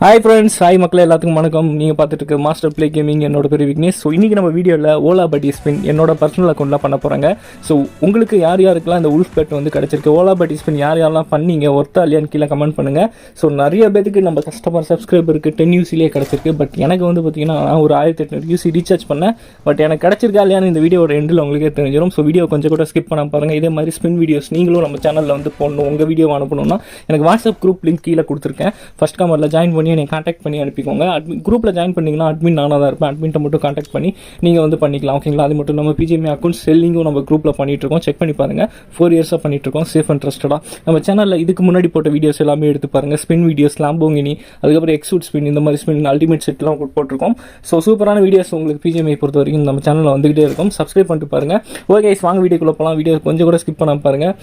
Hi friends, hi மக்களே, எல்லாத்துக்கும் வணக்கம். நீங்கள் பார்த்துட்டு இருக்க மாஸ்டர் ப்ளே கேமிங். என்னோட பேர் விக்னேஷ். ஸோ இன்றைக்கி நம்ம வீடியோவில் ஓலா பட்டி ஸ்பின் என்னோட பர்சனல் அக்கௌண்ட்டில் பண்ண போகிறாங்க. ஸோ உங்களுக்கு யாருக்கெல்லாம் இந்த உல்ஃப் பெட் வந்து கிடச்சிருக்கு, ஓலா பட்டி ஸ்பின் யாரெல்லாம் பண்ணீங்க, ஒர்த்தா இல்லையான்னு கீழே கமெண்ட் பண்ணுங்கள். ஸோ நிறைய பேருக்கு நம்ம கஸ்டமர் சப்ஸ்கிரைபருக்கு 10 UCலேயே கிடச்சிருக்கு. பட் எனக்கு வந்து பார்த்தீங்கன்னா நான் ஒரு 1800 UC ரீசார்ஜ் பண்ணேன். பட் எனக்கு கிடச்சிருக்கா இல்லையான்னு இந்த வீடியோட எண்டில் உங்களுக்கே தெரிஞ்சிடும். ஸோ வீடியோ கொஞ்சம் கூட ஸ்கிப் பண்ண பாருங்கள். இதே மாதிரி ஸ்பின் வீடியோஸ் நீங்களும் நம்ம சேனலில் வந்து போடணும், உங்கள் வீடியோ அனுப்பணும்னா எனக்கு வாட்ஸ்அப் குரூப் லிங்க் கீழே கொடுத்துருக்கேன். ஃபஸ்ட் கமெண்ட்டில் ஜாயின் பண்ணி என்னை கான்டாக்ட் பண்ணி அனுப்பிக்கோங்க. குரூப்பில் ஜாயின் பண்ணிங்கன்னா அட்மின் நானாக தான் இருப்பேன். அட்மின்ட்ட மட்டும் கான்டாக்ட் பண்ணி நீங்கள் வந்து பண்ணிக்கலாம், ஓகேங்களா? அது மட்டும் நம்ம பிஜிஎம்ஐ அக்கௌண்ட் செல்லிங்கும் நம்ம குரூப்பில் பண்ணிகிட்ருக்கோம். செக் பண்ணி பாருங்கள். 4 இயர்ஸாக பண்ணிகிட்ருக்கோம், சேஃப் அண்ட் ட்ரஸ்டடாக. நம்ம சேனலில் இதுக்கு முன்னாடி போட்ட வீடியோஸ் எல்லாமே எடுத்து பாருங்கள். ஸ்பின் வீடியோஸ், லாம்போங்கினி, அதுக்கப்புறம் எக்ஸூட் ஸ்பின், இந்த மாதிரி ஸ்பின் அல்டிமேட் செட்லாம் போட்டிருக்கோம். ஸோ சூப்பரான வீடியோஸ் உங்களுக்கு பிஜிஎம்ஐ பொறுத்த வரைக்கும் நம்ம சேனலில் வந்துகிட்டே இருக்கும். சப்ஸ்கிரைப் பண்ணிட்டு பாருங்கள். ஓகே, வாங்க வீடியோக்குள்ளே போகலாம். வீடியோ கொஞ்சம் கூட ஸ்கிப் பண்ண பாருங்கள்.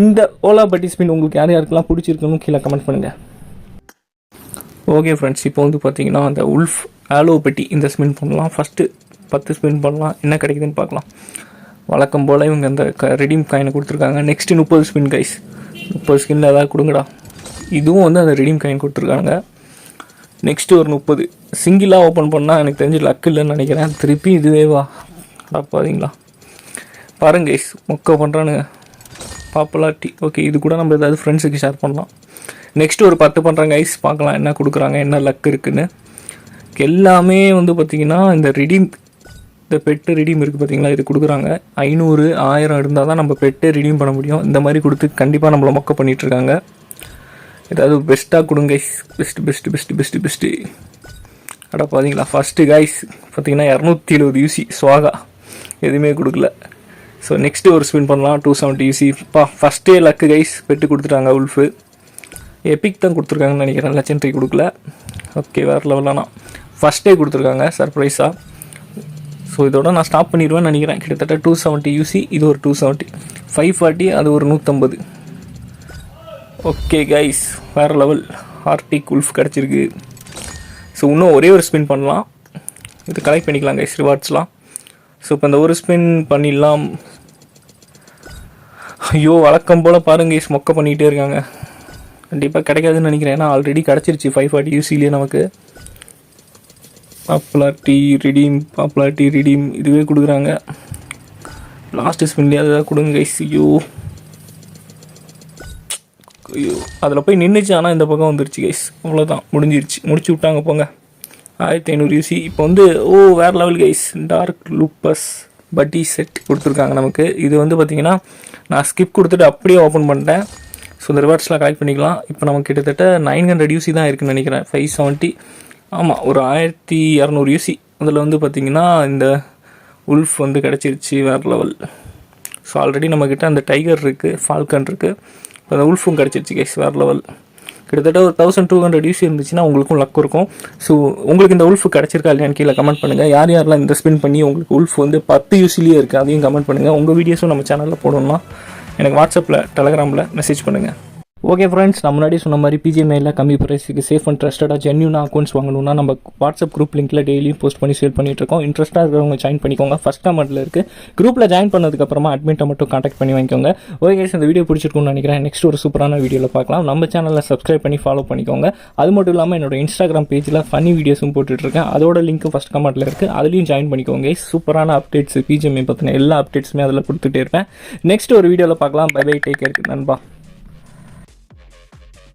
இந்த ஓலா பட்டி ஸ்பின் உங்களுக்கு யாருக்கெல்லாம் பிடிச்சிருக்குன்னு கீழே கமெண்ட் பண்ணுங்கள். ஓகே ஃப்ரெண்ட்ஸ், இப்போ வந்து பார்த்தீங்கன்னா அந்த உல்ஃப் ஆலோ பெட்டி இந்த ஸ்பின் பண்ணலாம். ஃபஸ்ட்டு 10 ஸ்பின் பண்ணலாம், என்ன கிடைக்குதுன்னு பார்க்கலாம். வழக்கம் போல் இவங்க அந்த ரெடீம் காயினை கொடுத்துருக்காங்க. Next 30 spin guys. 30 ஸ்பின்னில் ஏதாவது கொடுங்கடா. இதுவும் வந்து அந்த ரெடீம் காயின் கொடுத்துருக்காங்க. நெக்ஸ்ட்டு ஒரு 30 சிங்கிளாக ஓப்பன் பண்ணால் எனக்கு தெரிஞ்சு லக் இல்லைன்னு நினைக்கிறேன். திருப்பி இதுவே வா பார்த்தீங்களா பாருங்க கைஸ், மொக்க பண்ணுறானுங்க. பாப்புலாரிட்டி ஓகே, இது கூட நம்ம ஏதாவது ஃப்ரெண்ட்ஸுக்கு ஷேர் பண்ணலாம். நெக்ஸ்ட்டு ஒரு 10 பண்ணுறாங்க கைஸ், பார்க்கலாம் என்ன கொடுக்குறாங்க, என்ன லக் இருக்குன்னு. எல்லாமே வந்து பார்த்திங்கன்னா இந்த ரிடீம், இந்த பெட்டு ரிடீம் இருக்குது பார்த்தீங்களா, இது கொடுக்குறாங்க. 500 1000 இருந்தால் தான் நம்ம பெட்டே ரிடீம் பண்ண முடியும். இந்த மாதிரி கொடுத்து கண்டிப்பாக நம்மளை மொக்க பண்ணிகிட்ருக்காங்க. ஏதாவது பெஸ்ட்டாக கொடுங்க கைஸ். பெஸ்ட்டு அடா பார்த்தீங்களா. ஃபஸ்ட்டு கைஸ் பார்த்தீங்கன்னா 270 UC ஸ்வாகா, எதுவுமே கொடுக்கல. ஸோ நெக்ஸ்ட்டு ஒரு ஸ்பின் பண்ணலாம். 270 UC. ஃபஸ்ட்டே லக்கு கைஸ், பெட்டு கொடுத்துட்டாங்க. உல்ஃபு எபிக் தான் கொடுத்துருக்காங்கன்னு நினைக்கிறேன், லெஜெண்டரி கொடுக்கல. ஓகே, வேறு லெவலானா ஃபஸ்ட்டே கொடுத்துருக்காங்க சர்ப்ரைஸாக. ஸோ இதோட நான் ஸ்டாப் பண்ணிடுவேன்னு நினைக்கிறேன். கிட்டத்தட்ட 270 UC, இது ஒரு 270, 540, அது ஒரு 150. ஓகே கைஸ், வேறு லெவல் ஆர்டிக் உல்ஃப் கிடச்சிருக்கு. ஸோ இன்னும் ஒரே ஒரு ஸ்பின் பண்ணலாம், இது கலெக்ட் பண்ணிக்கலாம் கைஸ் ரிவார்ட்ஸ்லாம். ஸோ இப்போ இந்த ஒரு ஸ்பின் பண்ணிடலாம். ஐயோ, வழக்கம் போல் பாருங்க கைஸ், மொக்க பண்ணிக்கிட்டே இருக்காங்க. கண்டிப்பாக கிடைக்காதுன்னு நினைக்கிறேன், ஏன்னா ஆல்ரெடி கிடச்சிருச்சு 540 UCலேயே நமக்கு. பாப்புலாரிட்டி ரிடீம் இதுவே கொடுக்குறாங்க. லாஸ்ட் ஸ்பின்லேயே அதை கொடுங்க கைஸ். ஐயோ அதில் போய் நின்றுச்சு, ஆனால் இந்த பக்கம் வந்துருச்சு கைஸ். அவ்வளோதான், முடிச்சு விட்டாங்க போங்க. 1500 UC. இப்போ வந்து வேறு லெவல் கைஸ், டார்க் லூப்பஸ் பட்டி செட் கொடுத்துருக்காங்க நமக்கு. இது வந்து பார்த்திங்கன்னா நான் ஸ்கிப் கொடுத்துட்டு அப்படியே ஓப்பன் பண்ணிட்டேன். ஸோ இந்த ரிவார்ட்ஸ்லாம் கலெக்ட் பண்ணிக்கலாம். இப்போ நமக்கு கிட்டத்தட்ட 900 UC தான் இருக்குதுன்னு நினைக்கிறேன். 570, ஆமாம், ஒரு 1200 UC. அதில் வந்து பார்த்திங்கன்னா இந்த உல்ஃப் வந்து கிடச்சிருச்சு. வேறு லெவல். ஸோ ஆல்ரெடி நம்மக்கிட்ட அந்த டைகர் இருக்குது, ஃபால்கன் இருக்குது. இப்போ அந்த உல்ஃபும் கிடச்சிருச்சு கைஸ். வேறு லெவல். கிட்டத்தட்ட ஒரு 1200 UC இருந்துச்சுன்னா உங்களுக்கும் லக் இருக்கும். ஸோ உங்களுக்கு இந்த உல்ஃப் கிடச்சிருக்கா இல்லையான்னு கீழே கமெண்ட் பண்ணுங்கள். யாரெல்லாம் இந்த ஸ்பின் பண்ணி உங்களுக்கு உல்ஃப் வந்து 10 UCலேயே இருக்குது, அதையும் கமெண்ட் பண்ணுங்கள். உங்கள் வீடியோஸும் நம்ம சேனலில் போடணும்னா எனக்கு வாட்ஸ்அப்பில், டெலகிராமில் மெசேஜ் பண்ணுங்கள். ஓகே ஃப்ரெண்ட்ஸ், நான் முன்னாடி சொன்ன மாதிரி பிஜிஎம்ஐயில் கம்மி ப்ரைஸுக்கு சேஃப் அண்ட் ட்ரஸ்டடாக ஜென்யூனாக அக்கௌண்ட்ஸ் வாங்கணும்னா நம்ம வாட்ஸ்அப் குரூப் லிங்க்கில் டெய்லியும் போஸ்ட் பண்ணி சேல் பண்ணிட்டுருக்கோம். இன்ட்ரெஸ்ட்டாக இருக்கிறவங்க ஜாயின் பண்ணிக்கோங்க. ஃபஸ்ட் கமெண்ட்டில் இருக்குது. குரூப்பில் ஜாயின் பண்ணதுக்கப்புறமா அட்மின்ட்டை மட்டும் கான்டாக்ட் பண்ணி வாங்கிக்கோங்க. ஓகே, இந்த வீடியோ பிடிச்சிருக்குன்னு நினைக்கிறேன். நெக்ஸ்ட் ஒரு சூப்பரான வீடியோவில் பார்க்கலாம். நம்ம சேனலில் சப்ஸ்கிரைப் பண்ணி ஃபாலோ பண்ணிக்கோங்க. அது மட்டும் இல்லாமல் என்னோட இன்ஸ்டாகிராம் பேஜில் ஃபன்னி வீடியோஸும் போட்டுட்ருக்கேன். அதோட லிங்க்கும் ஃபஸ்ட் கமெண்ட்டில் இருக்குது, அதுலேயும் ஜாயின் பண்ணிக்கோங்க. சூப்பரான அப்டேட்ஸ், பிஜிஎம்ஐ பற்றின எல்லா அப்டேட்ஸுமே அதில் கொடுத்துட்டே இருப்பேன். நெக்ஸ்ட் ஒரு வீடியோவில் பார்க்கலாம். பை பை, டேக் கேர் நண்பா.